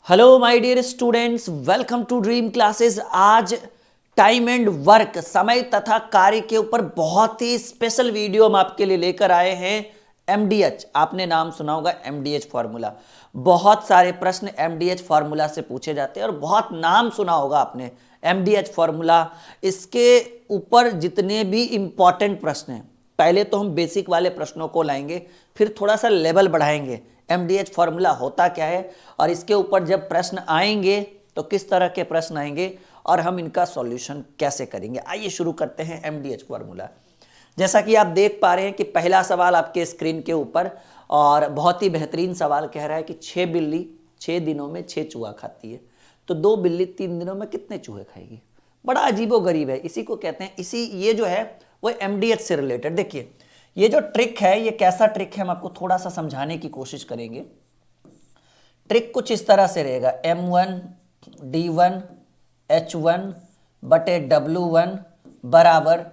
Hello my dear students, welcome to dream classes. आज time and work, समय तथा कार्य के ऊपर बहुत ही स्पेशल वीडियो हम आपके लिए लेकर आए हैं। एमडीएच, आपने नाम सुना होगा एमडीएच फॉर्मूला। बहुत सारे प्रश्न एमडीएच फॉर्मूला से पूछे जाते हैं और बहुत नाम सुना होगा आपने एमडीएच फॉर्मूला। इसके ऊपर जितने भी इंपॉर्टेंट प्रश्न हैं, पहले तो हम बेसिक वाले प्रश्नों को लाएंगे, फिर थोड़ा सा लेवल बढ़ाएंगे। एमडीएच फॉर्मूला होता क्या है और इसके ऊपर जब प्रश्न आएंगे तो किस तरह के प्रश्न आएंगे और हम इनका सॉल्यूशन कैसे करेंगे। आइए शुरू करते हैं एमडीएच फॉर्मूला। जैसा कि आप देख पा रहे हैं कि पहला सवाल आपके स्क्रीन के ऊपर, और बहुत ही बेहतरीन सवाल कह रहा है कि 6 बिल्ली 6 दिनों में 6 चूहा खाती है, तो 2 बिल्ली 3 दिनों में कितने चूहे खाएगी। बड़ा अजीबोगरीब है, इसी को कहते हैं, ये जो है वो एमडीएच से रिलेटेड। देखिए ये जो ट्रिक है, ये कैसा ट्रिक है हम आपको थोड़ा सा समझाने की कोशिश करेंगे। ट्रिक कुछ इस तरह से रहेगा, M1 D1 H1 बटे W1 बराबर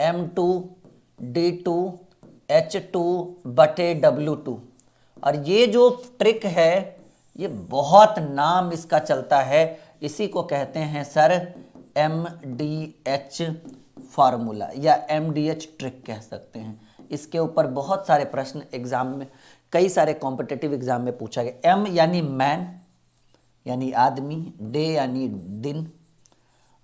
M2 D2 H2 बटे W2। और ये जो ट्रिक है, ये बहुत नाम इसका चलता है, इसी को कहते हैं सर MDH फार्मूला या MDH ट्रिक कह सकते हैं। इसके ऊपर बहुत सारे प्रश्न एग्जाम में, कई सारे कॉम्पिटिटिव एग्जाम में पूछा गया। M यानी मैन यानी आदमी, डे यानी दिन,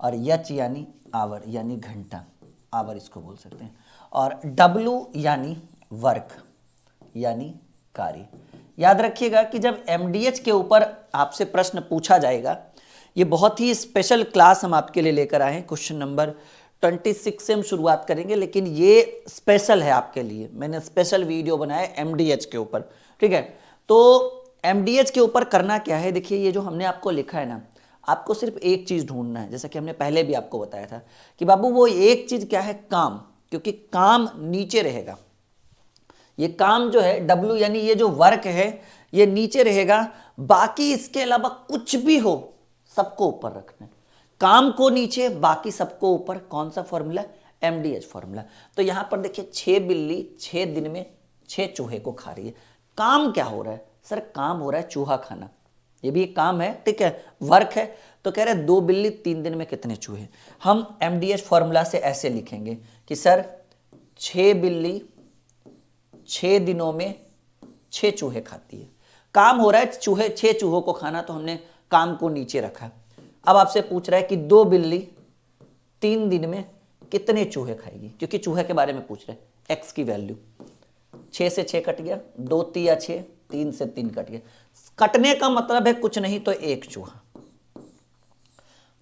और H यानी आवर यानी घंटा, आवर इसको बोल सकते हैं, और W यानी वर्क यानी कार्य। याद रखिएगा कि जब MDH के ऊपर आपसे प्रश्न पूछा जाएगा, ये बहुत ही स्पेशल क्लास हम आपके लिए लेकर आए हैं। क्वेश्चन नंबर 26 से हम शुरुआत करेंगे, लेकिन ये स्पेशल है आपके लिए। मैंने स्पेशल वीडियो बनाया एमडीएच के ऊपर, ठीक है। तो एमडीएच के ऊपर करना क्या है, देखिए ये जो हमने आपको लिखा है ना, आपको सिर्फ एक चीज ढूंढना है। जैसा कि हमने पहले भी आपको बताया था कि बाबू वो एक चीज क्या है, काम, क्योंकि काम नीचे रहेगा। ये काम जो है W यानी ये जो वर्क है, ये नीचे रहेगा। बाकी इसके अलावा कुछ भी हो सबको ऊपर रखना है, काम को नीचे, बाकी सबको ऊपर। कौन सा फॉर्मूला? एमडीएच फॉर्मूला। तो यहां पर देखिए 6 बिल्ली 6 दिन में 6 चूहे को खा रही है। काम क्या हो रहा है सर? काम हो रहा है चूहा खाना, ये भी एक काम है, ठीक है, वर्क है। तो कह रहे हैं 2 बिल्ली 3 दिन में कितने चूहे। हम एमडीएच फॉर्मूला से ऐसे लिखेंगे कि सर 6 बिल्ली 6 दिनों में 6 चूहे खाती है। काम हो रहा है 6 चूहों को खाना, तो हमने काम को नीचे रखा। अब आपसे पूछ रहा है कि 2 बिल्ली 3 दिन में कितने चूहे खाएगी, क्योंकि चूहे के बारे में पूछ रहे हैं। एक्स की वैल्यू 6 से 6 कट गया, 2 तिया 6, 3 से 3 कट गया। कटने का मतलब है कुछ नहीं तो एक चूहा।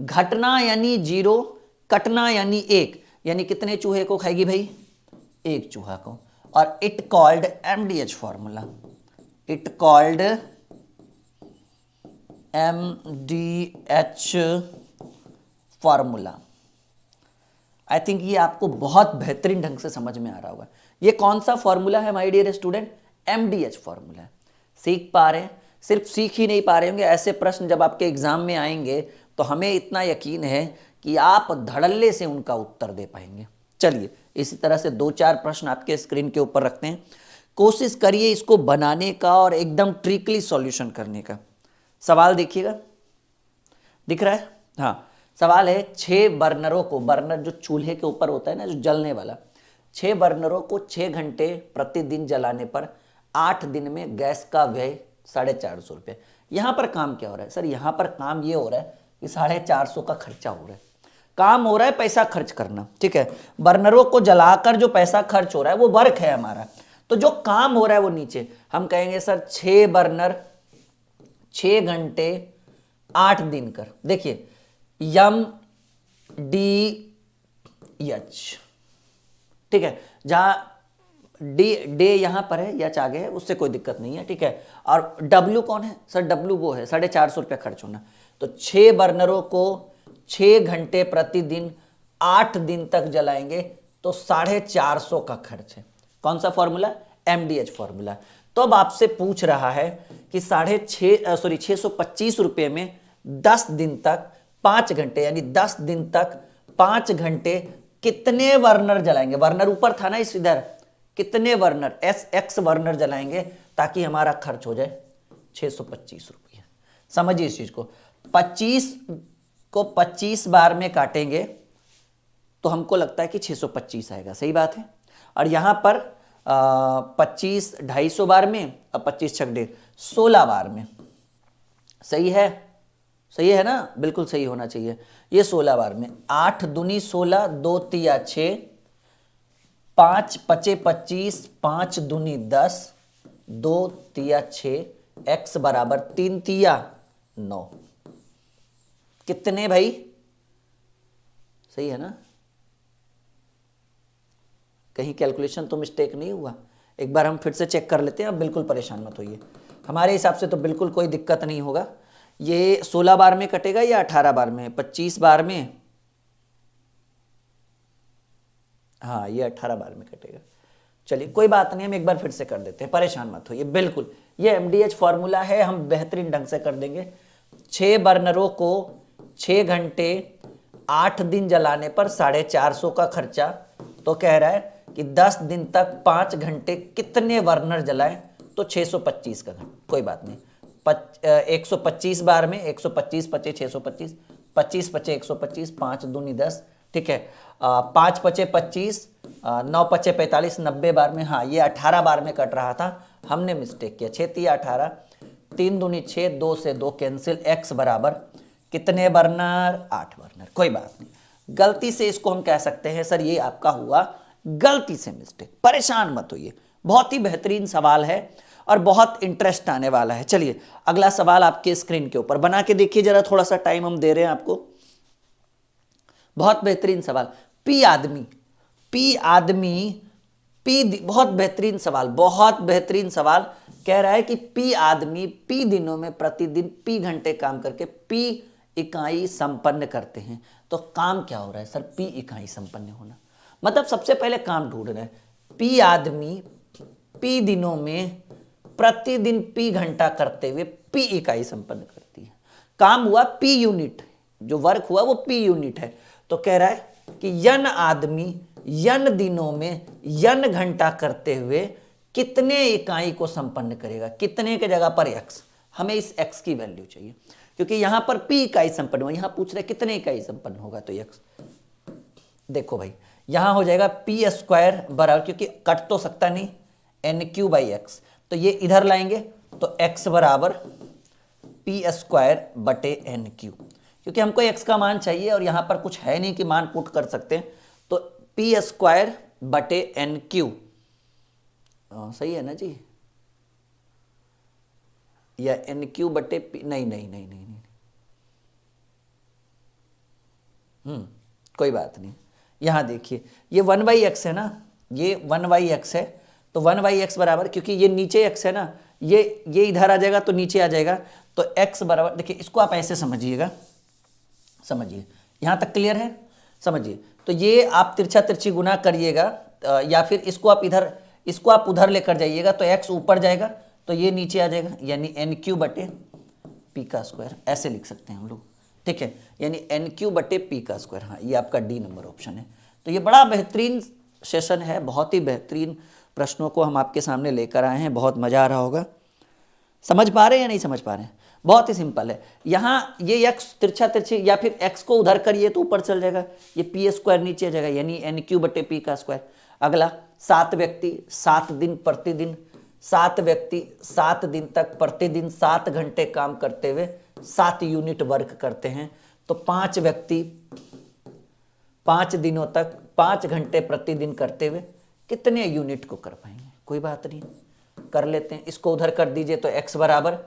घटना यानी 0, कटना यानी 1, यानी कितने चूहे को खाएगी भाई? एक चूहा को। और it called MDH formula, it called MDH formula. I think ये आपको बहुत बेहतरीन ढंग से समझ में आ रहा होगा। ये कौन सा फॉर्मूला है my dear student? MDH formula. सीख पा रहे हैं? सिर्फ सीख ही नहीं पा रहे होंगे, ऐसे प्रश्न जब आपके एग्जाम में आएंगे तो हमें इतना यकीन है कि आप धड़ल्ले से उनका उत्तर दे पाएंगे। चलिए इसी तरह से 2-4 प्रश्न आपके स्क्रीन के ऊपर रखते हैं, कोशिश करिए इसको बनाने का और एकदम ट्रिकली सॉल्यूशन करने का। सवाल देखिएगा, दिख रहा है? हाँ, सवाल है 6 बर्नरों को, बर्नर जो चूल्हे के ऊपर होता है ना, जो जलने वाला, 6 बर्नरों को 6 घंटे प्रतिदिन जलाने पर 8 दिन में गैस का व्यय 450 रुपये। यहां पर काम क्या हो रहा है सर? यहां पर काम ये हो रहा है कि 450 का खर्चा हो रहा है। काम हो रहा है पैसा खर्च करना, ठीक है। बर्नरों को जलाकर जो पैसा खर्च हो रहा है वो वर्क है हमारा। तो जो काम हो रहा है वो नीचे, हम कहेंगे सर 6 बर्नर 6 घंटे 8 दिन कर। देखिए MDH, ठीक है, जहां डे यहां पर है, एच आगे है, उससे कोई दिक्कत नहीं है, ठीक है। और W कौन है सर? W वो है 450 रुपये खर्च होना। तो 6 बर्नरों को 6 घंटे प्रतिदिन 8 दिन तक जलाएंगे तो 450 का खर्च है। कौन सा फॉर्मूला? MDH formula. तो अब आपसे पूछ रहा है कि 625 रुपये में 10 दिन तक 5 घंटे, यानी 10 दिन तक 5 घंटे कितने बर्नर जलाएंगे? बर्नर ऊपर था ना, इस इधर कितने बर्नर, एक्स बर्नर जलाएंगे ताकि हमारा खर्च हो जाए 625 रुपये। समझिए इस चीज को, 25 को 25 बार में काटेंगे तो हमको लगता है कि 625 आएगा, सही बात है। और यहां पर 25 250 बार में और 25 छक 16 बार में, सही है, सही है ना, बिल्कुल सही होना चाहिए। ये 16 बार में, 8 दूनी 16, 2 तिया 6, 5 पचे 25, 5 दूनी 10, 2 तिया 6, x बराबर 3 तिया 9। कितने भाई, सही है ना, कहीं कैलकुलेशन तो मिस्टेक नहीं हुआ? एक बार हम फिर से चेक कर लेते हैं, अब बिल्कुल परेशान मत होइए, हमारे हिसाब से तो बिल्कुल कोई दिक्कत नहीं होगा। ये 16 बार में कटेगा या 18 बार में? 25 बार में, हाँ ये 18 बार में कटेगा। चलिए कोई बात नहीं, हम एक बार फिर से कर देते हैं, परेशान मत होइए, बिल्कुल ये MDH फॉर्मूला है, हम बेहतरीन ढंग से कर देंगे। 6 बर्नरों को 6 घंटे 8 दिन जलाने पर 450 का खर्चा, तो कह रहा है कि 10 दिन तक 5 घंटे कितने बर्नर जलाएं, तो 625 का घंटा, कोई बात नहीं। 125 बार में 125 पचे 625, 25 पचे 125, 5 दूनी 10, ठीक है। 5 पचे 25, 9 पचे 45, 90 बार में, हाँ ये 18 बार में कट रहा था, हमने मिस्टेक किया। 6 तिया 18, 3 दूनी 6, 2 से 2 कैंसिल, x बराबर कितने बर्नर? 8 बर्नर, कोई बात नहीं। गलती से इसको हम कह सकते हैं सर ये आपका हुआ गलती से मिस्टेक, परेशान मत होइए, बहुत ही बेहतरीन सवाल है और बहुत इंटरेस्ट आने वाला है। चलिए अगला सवाल आपके स्क्रीन के ऊपर बना के देखिए जरा, थोड़ा सा टाइम हम दे रहे हैं आपको। बहुत बेहतरीन सवाल, पी आदमी, पी आदमी, पी, बहुत बेहतरीन सवाल, बहुत बेहतरीन सवाल। कह रहा है कि पी आदमी पी दिनों में प्रतिदिन पी घंटे काम करके पी इकाई संपन्न करते हैं। तो काम क्या हो रहा है सर? पी इकाई संपन्न होना, मतलब सबसे पहले काम ढूंढ रहे हैं। पी आदमी पी दिनों में प्रतिदिन पी घंटा करते हुए पी इकाई संपन्न करती है। काम हुआ पी यूनिट, जो वर्क हुआ वो पी यूनिट है। तो कह रहा है कि यन आदमी यन दिनों में यन घंटा करते हुए कितने इकाई को संपन्न करेगा, कितने के जगह पर x, हमें इस x की वैल्यू चाहिए क्योंकि यहां पर p इकाई संपन्न हुआ, यहां पूछ रहे कितने इकाई संपन्न होगा, तो x देखो भाई यहां हो जाएगा पी स्क्वायर बराबर, क्योंकि कट तो सकता नहीं, NQ बाई एक्स, तो ये इधर लाएंगे तो x बराबर पी स्क्वायर बटे NQ, क्योंकि हमको x का मान चाहिए और यहां पर कुछ है नहीं कि मान पुट कर सकते हैं, तो पी स्क्वायर बटे NQ, सही है ना जी, या NQ बटे P, नहीं नहीं नहीं नहीं नहीं, कोई बात नहीं। यहां देखिए ये 1/x है ना, ये 1/x है, तो 1/x बराबर, क्योंकि ये नीचे x है ना, ये इधर आ जाएगा तो नीचे आ जाएगा, तो x बराबर, देखिए इसको आप ऐसे समझिएगा, समझिए यहां तक क्लियर है, समझिए। तो ये आप तिरछा तिरछी गुना करिएगा, या फिर इसको आप इधर, इसको आप उधर लेकर जाइएगा तो x ऊपर जाएगा तो ये नीचे आ जाएगा, यानी NQ बटे P का स्क्वायर, ऐसे लिख सकते हैं हम लोग, ठीक है, यानी NQ बटे P का स्क्वायर। हाँ ये आपका डी नंबर ऑप्शन है। तो ये बड़ा बेहतरीन सेशन है, बहुत ही बेहतरीन प्रश्नों को हम आपके सामने लेकर आए हैं, बहुत मजा आ रहा होगा। समझ पा रहे हैं या नहीं समझ पा रहे हैं? बहुत ही सिंपल है। यहाँ ये x तिरछा तिरछी, या फिर x को उधर करिए तो ऊपर चल जाएगा, ये P स्क्वायर नीचे आ जाएगा, यानी NQ बटे P का स्क्वायर। अगला 7 व्यक्ति 7 दिन प्रतिदिन, 7 व्यक्ति 7 दिन तक प्रतिदिन 7 घंटे काम करते हुए 7 यूनिट वर्क करते हैं, तो 5 व्यक्ति 5 दिनों तक 5 घंटे प्रतिदिन करते हुए कितने यूनिट को कर पाएंगे? कोई बात नहीं, कर लेते हैं, इसको उधर कर दीजिए तो x बराबर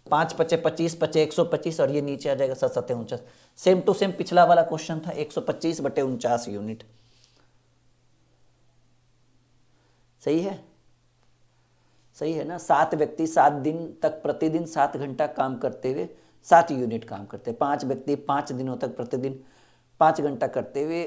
5 पचे 25 पचे 125, और ये नीचे आ जाएगा 7 7 49, सेम टू सेम पिछला वाला क्वेश्चन था, 125 बटे 49 यूनिट, सही है, सही है ना। 7 व्यक्ति 7 दिन तक प्रतिदिन 7 घंटा काम करते हुए 7 यूनिट काम करते हैं, 5 व्यक्ति 5 दिनों तक प्रतिदिन 5 घंटा करते हुए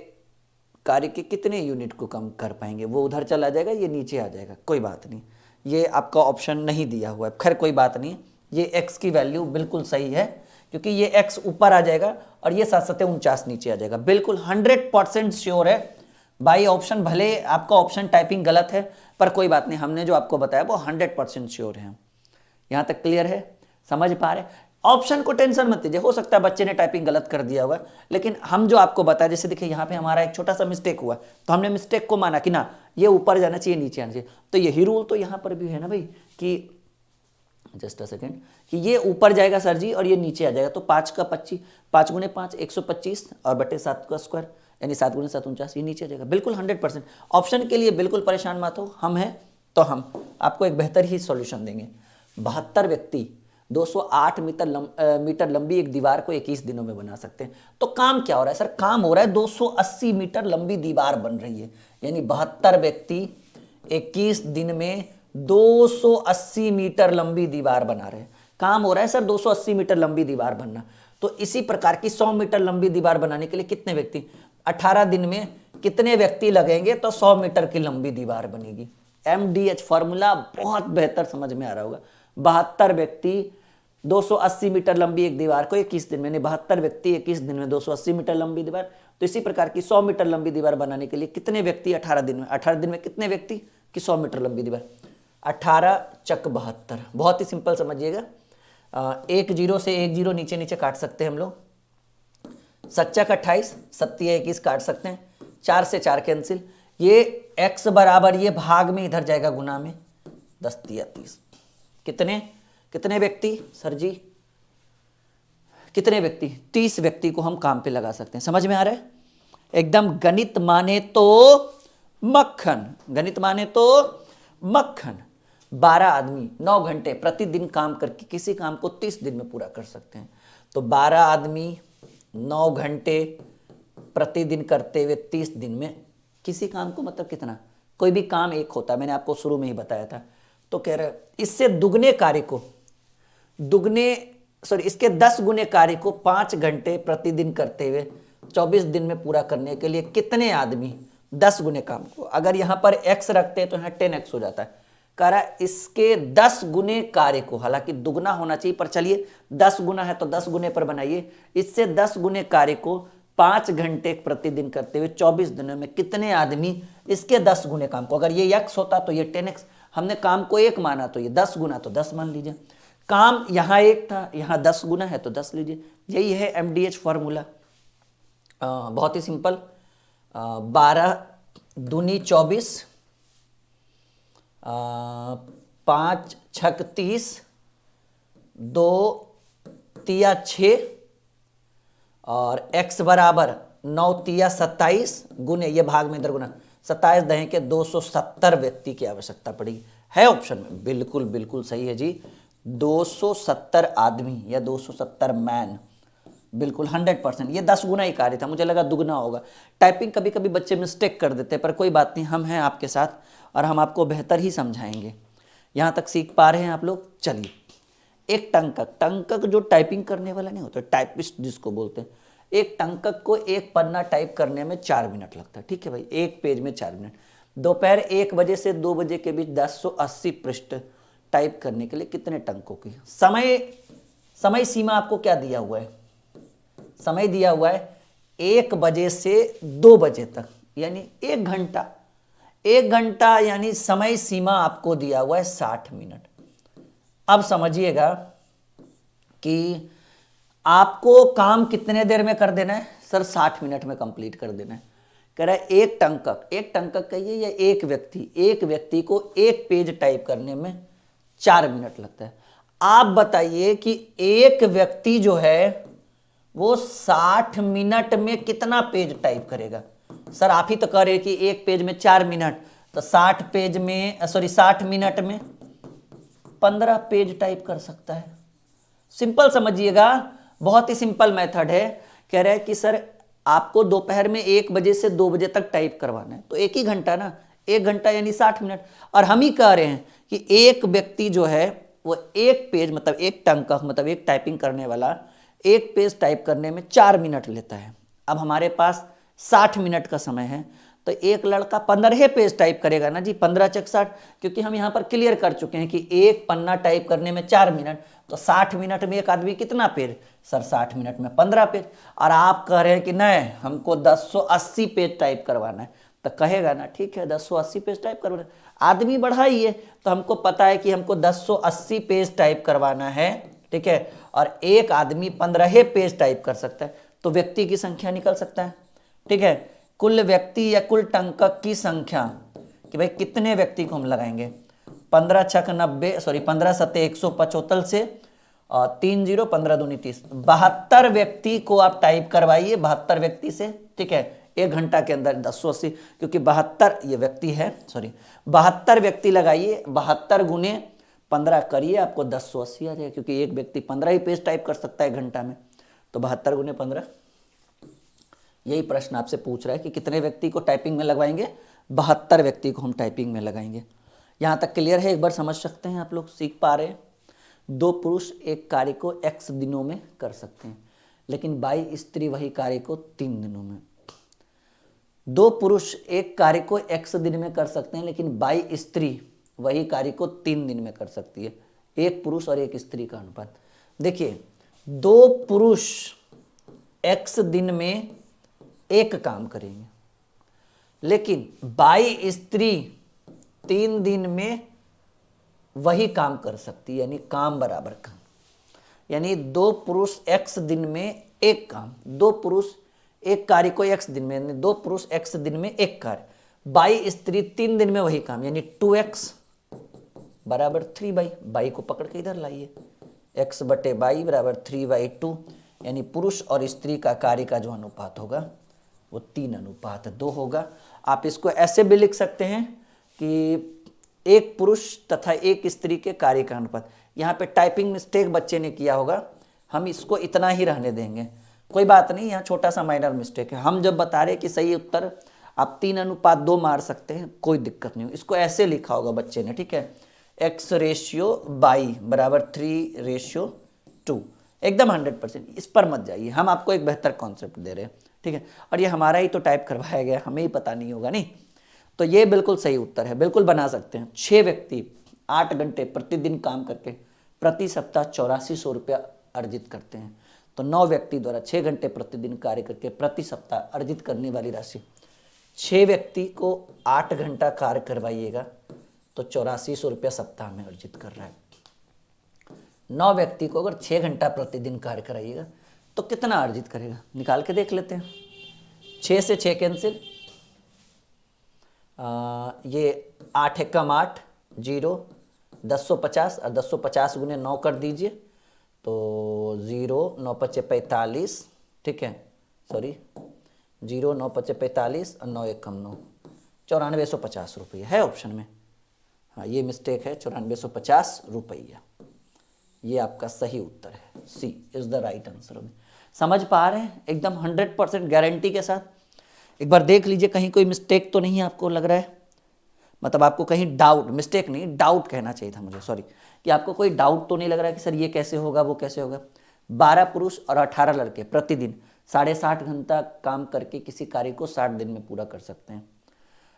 कार्य के कितने यूनिट को कम कर पाएंगे, वो उधर चला जाएगा, ये नीचे आ जाएगा, कोई बात नहीं। ये आपका ऑप्शन नहीं दिया हुआ है, खैर कोई बात नहीं, ये x की वैल्यू बिल्कुल सही है, क्योंकि ये x ऊपर आ जाएगा और ये 7 7 49 नीचे आ जाएगा, बिल्कुल 100% श्योर है। बाई ऑप्शन, भले आपका ऑप्शन टाइपिंग गलत है पर कोई बात नहीं, हमने जो आपको बताया वो 100% श्योर है। यहाँ तक क्लियर है, समझ पा रहे? ऑप्शन को टेंशन मत लीजिए, हो सकता है बच्चे ने टाइपिंग गलत कर दिया होगा, लेकिन हम जो आपको बताया, जैसे देखिए यहाँ पे हमारा एक छोटा सा मिस्टेक हुआ, तो हमने मिस्टेक को माना कि ना ये ऊपर जाना चाहिए नीचे आना चाहिए, तो यही रूल तो यहाँ पर भी है ना भाई कि जस्ट अ सेकेंड, कि ये ऊपर जाएगा सर जी और ये नीचे आ जाएगा, तो 5 का 25, 5 गुने 5 125 और बटे 7 का स्क्वायर, यानी 7 गुने 7 49, ये नीचे आ जाएगा। बिल्कुल 100%। ऑप्शन के लिए बिल्कुल परेशान मत हो, हम हैं तो हम आपको एक बेहतर ही सॉल्यूशन देंगे। 72 व्यक्ति 208 मीटर लंबी एक दीवार को 21 दिनों में बना सकते हैं। तो काम क्या हो रहा है सर? काम हो रहा है 280 मीटर लंबी दीवार बन रही है, यानी 72 व्यक्ति 21 दिन में 280 मीटर लंबी दीवार बना रहे हैं। काम हो रहा है सर 280 मीटर लंबी दीवार बनना। तो इसी प्रकार की 100 मीटर लंबी दीवार बनाने के लिए कितने व्यक्ति, 18 दिन में कितने व्यक्ति लगेंगे, तो 100 मीटर की लंबी दीवार बनेगी। MDH फॉर्मूला बहुत बेहतर समझ में आ रहा होगा। 72 व्यक्ति 280 मीटर लंबी एक दीवार को 21 दिन में, 72 व्यक्ति 21 दिन में 280 मीटर लंबी दीवार। तो इसी प्रकार की 100 मीटर लंबी दीवार बनाने के लिए कितने व्यक्ति 18 दिन में, 18 दिन में कितने व्यक्ति की 100 मीटर लंबी दीवार, 18 चक 72। बहुत ही सिंपल समझिएगा, एक जीरो से एक जीरो नीचे नीचे काट सकते हैं हम लोग, 7 28, 7 21 काट सकते हैं, 4 से 4 कैंसिल, ये x बराबर ये भाग में इधर जाएगा गुना में, 10 3 30। कितने व्यक्ति सर जी, कितने व्यक्ति, 30 व्यक्ति को हम काम पे लगा सकते हैं। समझ में आ रहा है? एकदम गणित माने तो मक्खन, गणित माने तो मक्खन। 12 आदमी 9 घंटे प्रतिदिन काम करके किसी काम को 30 दिन में पूरा कर सकते हैं। तो 12 आदमी 9 घंटे प्रतिदिन करते हुए 30 दिन में किसी काम को, मतलब कितना, कोई भी काम एक होता है, मैंने आपको शुरू में ही बताया था। तो कह रहे इससे दुगने कार्य को, इसके 10 गुने कार्य को 5 घंटे प्रतिदिन करते हुए 24 दिन में पूरा करने के लिए कितने आदमी 10 गुने काम को, अगर यहां पर x रखते हैं तो यहां 10x हो जाता है। कह रहा इसके 10 गुने कार्य को, हालांकि दुगना होना चाहिए पर चलिए 10 गुना है तो 10 गुने पर बनाइए, इससे 10 गुने कार्य को 5 घंटे प्रतिदिन करते हुए 24 दिनों में कितने आदमी इसके 10 गुने काम को, अगर ये x होता तो ये 10x, हमने काम को 1 माना तो ये 10 गुना तो 10 मान लीजिए। काम यहां 1 था, यहां 10 गुना है तो 10 लीजिए। यही है MDH फॉर्मूला, बहुत ही सिंपल। 12 दूनी 24, 5 छक 30, 2 तिया 6 और x बराबर 9 तिया 27 गुने, ये भाग में इधर गुना 27 दहें के 270 व्यक्ति की आवश्यकता पड़ेगी। है ऑप्शन में? बिल्कुल बिल्कुल सही है जी, 270 आदमी या 270 मैन, बिल्कुल 100%। ये 10 गुना ही कार्य था, मुझे लगा दुगना होगा। टाइपिंग कभी कभी बच्चे मिस्टेक कर देते हैं, पर कोई बात नहीं, हम हैं आपके साथ और हम आपको बेहतर ही समझाएंगे। यहाँ तक सीख पा रहे हैं आप लोग? चलिए, एक टंकक जो टाइपिंग करने वाला नहीं होता, टाइपिस्ट जिसको बोलते हैं, एक टंकक को एक पन्ना टाइप करने में 4 मिनट लगता है। ठीक है भाई, एक पेज में 4 मिनट। दोपहर 1 बजे से 2 बजे के बीच 1080 पृष्ठ टाइप करने के लिए कितने टंकों की समय सीमा आपको क्या दिया हुआ है? समय दिया हुआ है 1 बजे से 2 बजे तक, यानी 1 घंटा। 1 घंटा यानी समय सीमा आपको दिया हुआ है 60 मिनट। अब समझिएगा कि आपको काम कितने देर में कर देना है सर? 60 मिनट में कंप्लीट कर देना है। कह रहा है एक टंकक कहिए या एक व्यक्ति को एक पेज टाइप करने में 4 मिनट लगता है। आप बताइए कि एक व्यक्ति जो है वो 60 मिनट में कितना पेज टाइप करेगा? सर आप ही तो कह रहे कि एक पेज में 4 मिनट, तो 60 मिनट में 15 पेज टाइप कर सकता है। सिंपल समझिएगा, बहुत ही सिंपल मेथड है। कह रहा है कि सर आपको दोपहर में 1 बजे से 2 बजे तक टाइप करवाना है, तो 1 ही घंटा ना, 1 घंटा यानी 60 मिनट। और हम ही कह रहे हैं कि एक व्यक्ति जो है वो एक पेज, मतलब एक टंकक, मतलब एक टाइपिंग करने वाला एक पेज टाइप करने में 4 मिनट लेता है। अब हमारे पास 60 मिनट का समय है, तो एक लड़का 15 पेज टाइप करेगा ना जी, 15 चक 60, क्योंकि हम यहाँ पर क्लियर कर चुके हैं कि एक पन्ना टाइप करने में 4 मिनट, तो 60 मिनट में एक आदमी कितना पेज? सर 60 मिनट में 15 पेज। और आप कह रहे हैं कि नहीं हमको 1080 पेज टाइप करवाना है, तो कहेगा ना ठीक है 1080 पेज टाइप करवाना है। आदमी बढ़ाइए, तो हमको पता है कि हमको 1080 पेज टाइप करवाना है ठीक है, और एक आदमी 15 पेज टाइप कर सकता है, तो व्यक्ति की संख्या निकल सकता है। ठीक है, कुल व्यक्ति या कुल टंकक की संख्या, कि भाई कितने व्यक्ति को हम लगाएंगे, 15 छक 90, सॉरी 15 सत्ते 175 से 3 0 15 दूनी 30, 72 व्यक्ति को आप टाइप करवाइए, 72 व्यक्ति से। ठीक है, 1 घंटा के अंदर 1080, क्योंकि 72 ये व्यक्ति है, सॉरी 72 व्यक्ति लगाइए, 72 गुने 15 करिए, आपको 1080 आ जाएगा, क्योंकि एक व्यक्ति 15 ही पेज टाइप कर सकता है 1 घंटा में, तो 72 गुने 15। यही प्रश्न आपसे पूछ रहा है कि कितने व्यक्ति को टाइपिंग में लगवाएंगे, 72 व्यक्ति को हम टाइपिंग में लगाएंगे। यहाँ तक क्लियर है, एक बार समझ सकते हैं आप लोग, सीख पा रहे हैं। 2 पुरुष एक कार्य को x दिनों में कर सकते हैं, लेकिन 22 स्त्री वही कार्य को 3 दिनों में। 2 पुरुष एक कार्य को x दिन में कर सकते हैं, लेकिन 22 स्त्री वही कार्य को 3 दिन में कर सकती है। एक पुरुष और एक स्त्री का अनुपात देखिए, 2 पुरुष x दिन में एक काम करेंगे, लेकिन 22 स्त्री 3 दिन में वही काम कर सकती है, यानी काम बराबर काम। यानी 2 पुरुष x दिन में एक काम, 2 पुरुष एक कार्य को x दिन में, यानी 2 पुरुष x दिन में एक कार्य, 22 स्त्री 3 दिन में वही काम, यानी 2x बराबर 3/22 को पकड़ के इधर लाइए, x बटे 22 बराबर 3/2, यानी पुरुष और स्त्री का कार्य का जो अनुपात होगा वो 3:2 होगा। आप इसको ऐसे भी लिख सकते हैं कि एक पुरुष तथा एक स्त्री के कार्य का अनुपात। यहाँ पे टाइपिंग मिस्टेक बच्चे ने किया होगा, हम इसको इतना ही रहने देंगे, कोई बात नहीं, यहाँ छोटा सा माइनर मिस्टेक है। हम जब बता रहे कि सही उत्तर आप 3:2 मार सकते हैं, कोई दिक्कत नहीं हो। इसको ऐसे लिखा होगा बच्चे ने, ठीक है, x/22 बराबर 3/2, एकदम 100%, इस पर मत जाइए, हम आपको एक बेहतर कॉन्सेप्ट दे रहे हैं। ठीक है, और ये हमारा ही तो टाइप करवाया गया, हमें ही पता नहीं होगा नहीं, तो ये बिल्कुल सही उत्तर है, बिल्कुल बना सकते हैं। 6 व्यक्ति 8 घंटे प्रतिदिन काम करके प्रति सप्ताह 8400 रुपया अर्जित करते हैं, तो 9 व्यक्ति द्वारा 6 घंटे प्रतिदिन कार्य करके प्रति सप्ताह अर्जित करने वाली राशि, 6 व्यक्ति को 8 घंटा कार्य करवाइएगा तो 8400 रुपया सप्ताह में अर्जित कर रहा है। 9 व्यक्ति को अगर 6 घंटा प्रतिदिन कार्य कराइएगा तो कितना अर्जित करेगा, निकाल के देख लेते हैं। 6 से 6 कैंसिल, ये 8 एकम 8 0, 1050 और 1050 गुने 9 कर दीजिए तो 0 9 5 45, ठीक है, सॉरी 0 9 5 45 और 9 एकम 9, 9450 रुपये है ऑप्शन में। हाँ, ये मिस्टेक है, 9450 रुपया, ये आपका सही उत्तर है, सी इज द राइट आंसर। समझ पा रहे हैं, एकदम 100% गारंटी के साथ। एक बार देख लीजिए कहीं कोई मिस्टेक तो नहीं आपको लग रहा है, मतलब आपको कहीं डाउट, मिस्टेक नहीं डाउट कहना चाहिए था मुझे, सॉरी, कि आपको कोई डाउट तो नहीं लग रहा है कि सर ये कैसे होगा वो कैसे होगा। 12 पुरुष और 18 लड़के प्रतिदिन 60.5 घंटा काम करके किसी कार्य को 60 दिन में पूरा कर सकते हैं।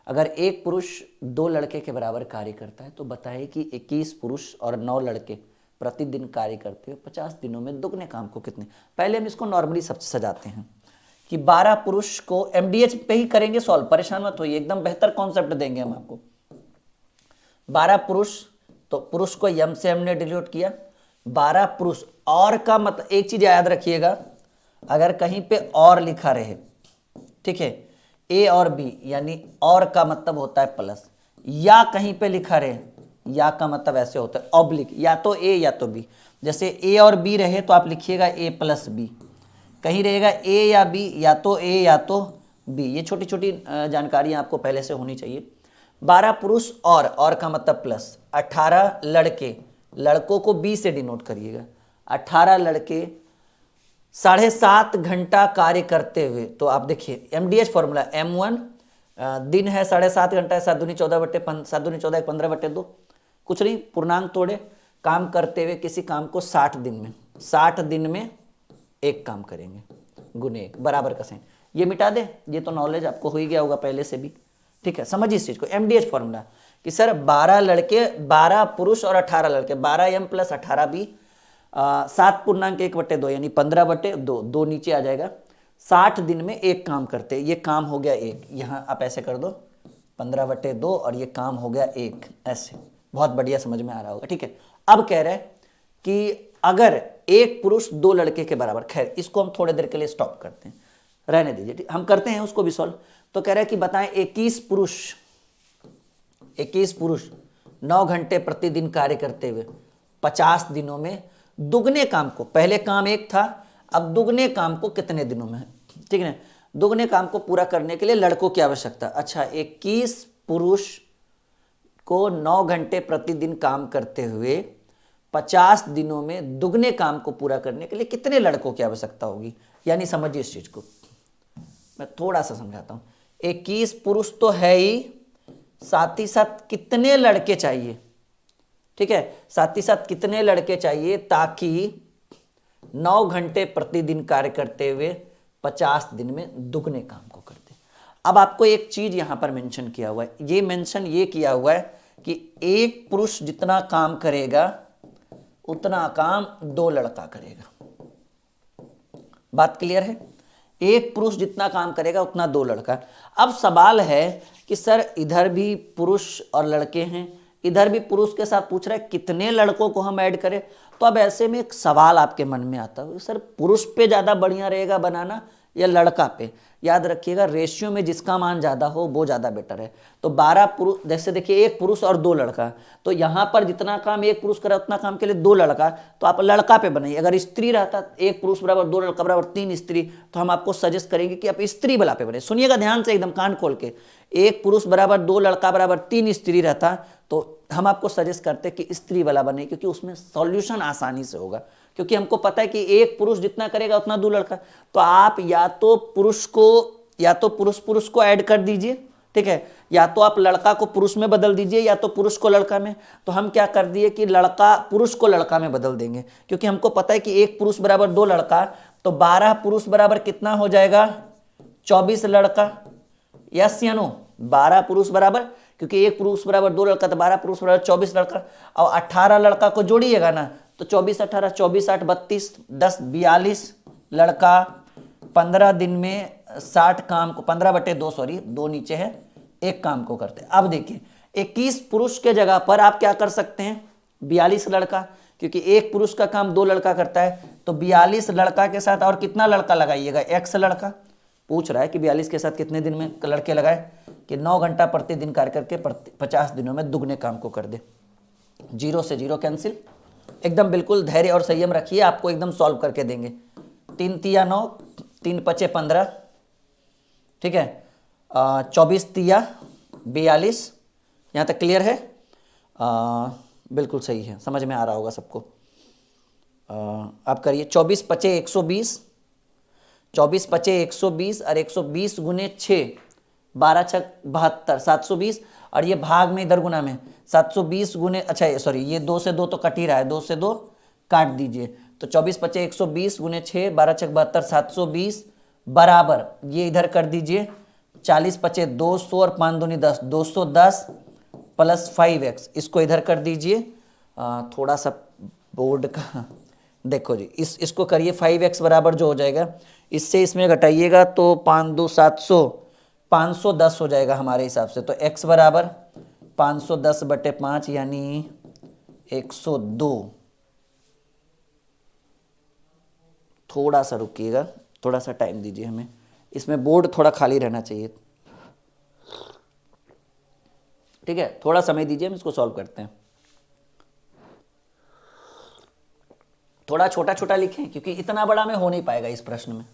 अगर एक पुरुष 2 लड़के के बराबर कार्य करता है तो बताइए कि 21 पुरुष और 9 लड़के प्रतिदिन कार्य करते हुए 50 दिनों में दुगने काम को कितने। पहले हम इसको नॉर्मली सब सजाते हैं कि 12 पुरुष को एमडीएच पे ही करेंगे सॉल्व, परेशान मत होइए, एकदम बेहतर कॉन्सेप्ट देंगे हम आपको। 12 पुरुष, तो पुरुष को यम से हमने डिलीट किया, 12 पुरुष, और का मतलब एक चीज याद रखिएगा, अगर कहीं पे और लिखा रहे, ठीक है, ए और बी, यानी और का मतलब होता है प्लस, या कहीं पे लिखा रहे, या का मतलब ऐसे होता है ऑब्लिक, या तो ए या तो बी, जैसे ए और बी रहे तो आप लिखिएगा ए प्लस बी, कहीं रहेगा ए या बी, या तो ए या तो बी। ये छोटी छोटी जानकारियां आपको पहले से होनी चाहिए। 12 पुरुष और का मतलब प्लस, 18 लड़के, लड़कों को बी से डिनोट करिएगा, 18 लड़के 7.5 घंटा कार्य करते हुए, तो आप देखिए एमडीएच फॉर्मूला, M1 दिन है 7.5 घंटा है, 7 दूनी 14 बटे 15 बटे 2, कुछ नहीं, पूर्णांक तोड़े, काम करते हुए किसी काम को 60 दिन में, 60 दिन में एक काम करेंगे, गुने 1 बराबर का साइन, ये मिटा दे, ये तो नॉलेज आपको हो ही गया होगा पहले से भी, ठीक है। समझिए इस चीज को, एमडीएच फॉर्मूला कि सर 12 लड़के, 12 पुरुष और 18 लड़के, 12m प्लस 18b, 7 पूर्णांक 1 बटे 2 यानी 15 बटे 2, 2 नीचे आ जाएगा, 60 दिन में एक काम करते, ये काम हो गया 1, यहाँ आप ऐसे कर दो 15 बटे 2 और ये काम हो गया 1, ऐसे बहुत बढ़िया समझ में आ रहा होगा, ठीक है। अब कह रहे हैं कि अगर एक पुरुष 2 लड़के के बराबर, खैर इसको हम थोड़ी देर के लिए स्टॉप करते हैं, रहने दीजिए, ठीक, हम करते हैं उसको भी सॉल्व। तो कह रहा है कि बताएं 21 पुरुष 9 घंटे प्रतिदिन कार्य करते हुए 50 दिनों में दुगने काम को, पहले काम एक था, अब दुगने काम को कितने दिनों में, ठीक है, दुगने काम को पूरा करने के लिए लड़कों की आवश्यकता। अच्छा, 21 पुरुष को 9 घंटे प्रतिदिन काम करते हुए 50 दिनों में दुगने काम को पूरा करने के लिए कितने लड़कों की आवश्यकता होगी। यानी समझिए इस चीज को, मैं थोड़ा सा समझाता हूं। 21 पुरुष तो है ही, साथ ही साथ कितने लड़के चाहिए, ठीक है, साथ ही साथ कितने लड़के चाहिए ताकि 9 घंटे प्रतिदिन कार्य करते हुए 50 दिन में दुगने काम को कर दे। अब आपको एक चीज यहां पर मेंशन किया हुआ है, ये मेंशन ये किया हुआ है कि एक पुरुष जितना काम करेगा उतना काम 2 लड़का करेगा। बात क्लियर है? एक पुरुष जितना काम करेगा उतना 2 लड़का। अब सवाल है कि सर इधर भी पुरुष और लड़के हैं, इधर भी पुरुष के साथ पूछ रहा है कितने लड़कों को हम ऐड करें। तो अब ऐसे में एक सवाल आपके मन में आता है, सर पुरुष पे ज्यादा बढ़िया रहेगा बनाना या लड़का पे? याद रखिएगा, रेशियो में जिसका मान ज्यादा हो वो ज्यादा बेटर है। तो 12 पुरुष, जैसे देखिए एक पुरुष और 2 लड़का, तो यहां पर जितना काम एक पुरुष करे उतना काम के लिए 2 लड़का, तो आप लड़का पे बनाइए। अगर स्त्री रहता, एक पुरुष बराबर 2 लड़का बराबर 3 स्त्री, तो हम आपको सजेस्ट करेंगे कि आप स्त्री वाला पे बने। सुनिएगा ध्यान से, एकदम कान खोल के, एक पुरुष बराबर 2 लड़का बराबर 3 स्त्री रहता तो हम आपको सजेस्ट करते कि स्त्री वाला बने, क्योंकि उसमें सॉल्यूशन आसानी से होगा, क्योंकि हमको पता है कि एक पुरुष जितना करेगा उतना 2 लड़का। तो आप या तो पुरुष को ऐड कर दीजिए, ठीक है, या तो आप लड़का को पुरुष में बदल दीजिए या तो पुरुष को लड़का में। तो हम क्या कर दिए कि लड़का पुरुष को लड़का में बदल देंगे, क्योंकि हमको पता है कि एक पुरुष बराबर 2 लड़का, तो 12 पुरुष बराबर कितना हो जाएगा, 24 लड़का। यस या नो? 12 पुरुष बराबर, क्योंकि एक पुरुष बराबर 2 लड़का, तो 12 पुरुष बराबर 24 लड़का। और 18 लड़का को जोड़िएगा ना, तो 24 18, 24 8 32, 10 42 लड़का 15 दिन में 60 काम को, 15/2 सॉरी, 2 नीचे है, 1 काम को करते हैं। अब देखिए 21 पुरुष के जगह पर आप क्या कर सकते हैं, 42 लड़का, क्योंकि एक पुरुष का काम 2 लड़का करता है, तो 42 लड़का के साथ और कितना लड़का लगाइएगा, x लड़का। पूछ रहा है कि 42 के साथ कितने दिन में लड़के लगाए, कि 9 घंटा प्रतिदिन कार्य करके 50 दिनों में दुगने काम को कर दे। 0 से 0 कैंसिल। एकदम बिल्कुल धैर्य और संयम रखिए, आपको एकदम सॉल्व करके देंगे। 3 तिया 9, 3 पचे 15, ठीक है, 24 तिया 42। यहाँ तक क्लियर है? बिल्कुल सही है, समझ में आ रहा होगा सबको। आप करिए 24 पचे 120, 24 पचे 120 और 120 गुने 6, 12 छक 72, 720। और ये भाग में इधर गुना में 720 गुने, अच्छा सॉरी, ये 2 से 2 तो कट ही रहा है, 2 से 2 काट दीजिए। तो 24 पचे 120 गुने 6, 12 छक 72, 720 बराबर, ये इधर कर दीजिए 40 पचे 200 और 5 दूनी 10, 210 प्लस 5x, इसको इधर कर दीजिए। थोड़ा सा बोर्ड का देखो जी, इसको करिए 5x बराबर जो हो जाएगा, इससे इसमें घटाइएगा तो 5 2 700, 510 हो जाएगा हमारे हिसाब से। तो x बराबर 510/5 यानी 102। थोड़ा सा रुकिएगा, थोड़ा सा टाइम दीजिए हमें, इसमें बोर्ड थोड़ा खाली रहना चाहिए, ठीक है, थोड़ा समय दीजिए, हम इसको सॉल्व करते हैं। थोड़ा छोटा छोटा लिखें, क्योंकि इतना बड़ा में हो नहीं पाएगा इस प्रश्न में।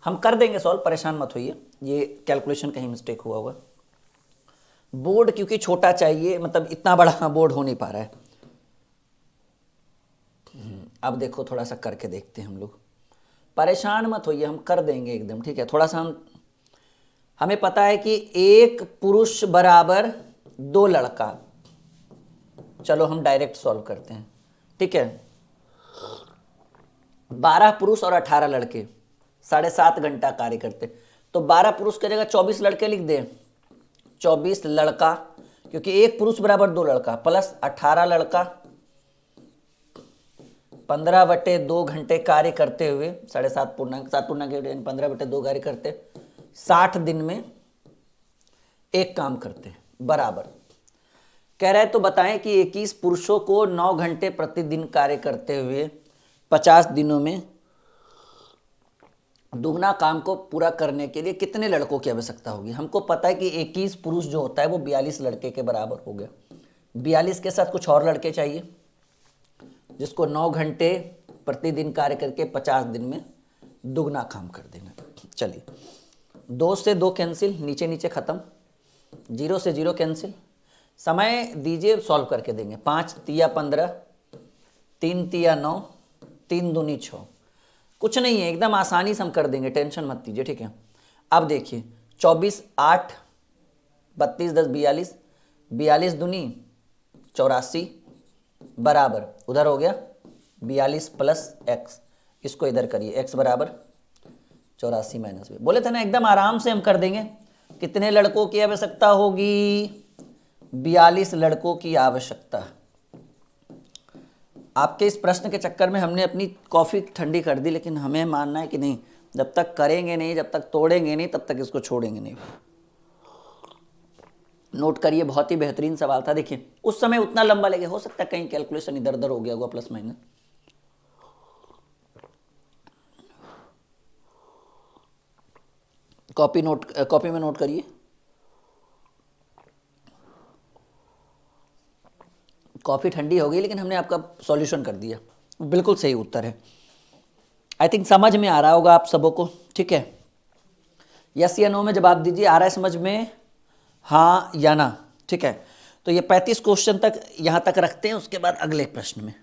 हम कर देंगे सॉल्व, परेशान मत होइए, ये कैलकुलेशन कहीं मिस्टेक हुआ होगा। बोर्ड क्योंकि छोटा चाहिए, मतलब इतना बड़ा बोर्ड हो नहीं पा रहा है। अब देखो थोड़ा सा करके देखते हैं हम लोग, परेशान मत होइए, हम कर देंगे एकदम, ठीक है। थोड़ा सा हमें पता है कि एक पुरुष बराबर 2 लड़का। चलो हम डायरेक्ट सॉल्व करते हैं, ठीक है। 12 पुरुष और 18 लड़के 7.5 घंटा कार्य करते, तो 12 पुरुष की जगह 24 लड़के लिख दे, 24 लड़का, क्योंकि एक पुरुष बराबर 2 लड़का, प्लस 18 लड़का 15/2 घंटे कार्य करते हुए, 7.5 पूर्णांक 7 पूर्णांक 15/2 कार्य करते, 60 दिन में 1 काम करते, बराबर। कह रहा है तो बताएं कि 21 पुरुषों को 9 घंटे प्रतिदिन कार्य करते हुए 50 दिनों में दुगना काम को पूरा करने के लिए कितने लड़कों की आवश्यकता होगी। हमको पता है कि 21 पुरुष जो होता है वो 42 लड़के के बराबर हो गया। 42 के साथ कुछ और लड़के चाहिए जिसको 9 घंटे प्रतिदिन कार्य करके 50 दिन में दुगना काम कर देना। चलिए 2 से 2 कैंसिल, नीचे नीचे खत्म, 0 से 0 कैंसिल। समय दीजिए, सॉल्व करके देंगे। 5 तिया 15, 3 तिया 9, 3 दूनी 6। कुछ नहीं है, एकदम आसानी से हम कर देंगे, टेंशन मत लीजिए, ठीक है। अब देखिए 24 8 32 10 42, 42 दूनी 84 बराबर, उधर हो गया 42 प्लस x, इसको इधर करिए, x बराबर 84 माइनस b। बोले थे ना एकदम आराम से हम कर देंगे। कितने लड़कों की आवश्यकता होगी? 42 लड़कों की आवश्यकता। आपके इस प्रश्न के चक्कर में हमने अपनी कॉफ़ी ठंडी कर दी, लेकिन हमें मानना है कि नहीं, जब तक करेंगे नहीं, जब तक तोड़ेंगे नहीं, तब तक इसको छोड़ेंगे नहीं। नोट करिए, बहुत ही बेहतरीन सवाल था। देखिए उस समय उतना लंबा लगे, हो सकता है कहीं कैलकुलेशन इधर उधर हो गया होगा, प्लस माइनस। कॉपी में नोट करिए। कॉफ़ी ठंडी हो गई, लेकिन हमने आपका सॉल्यूशन कर दिया। बिल्कुल सही उत्तर है। आई थिंक समझ में आ रहा होगा आप सबों को, ठीक है। यस या नो में जवाब दीजिए। आ रहा है समझ में? हाँ या ना, ठीक है। तो ये 35 क्वेश्चन तक यहाँ तक रखते हैं, उसके बाद अगले प्रश्न में।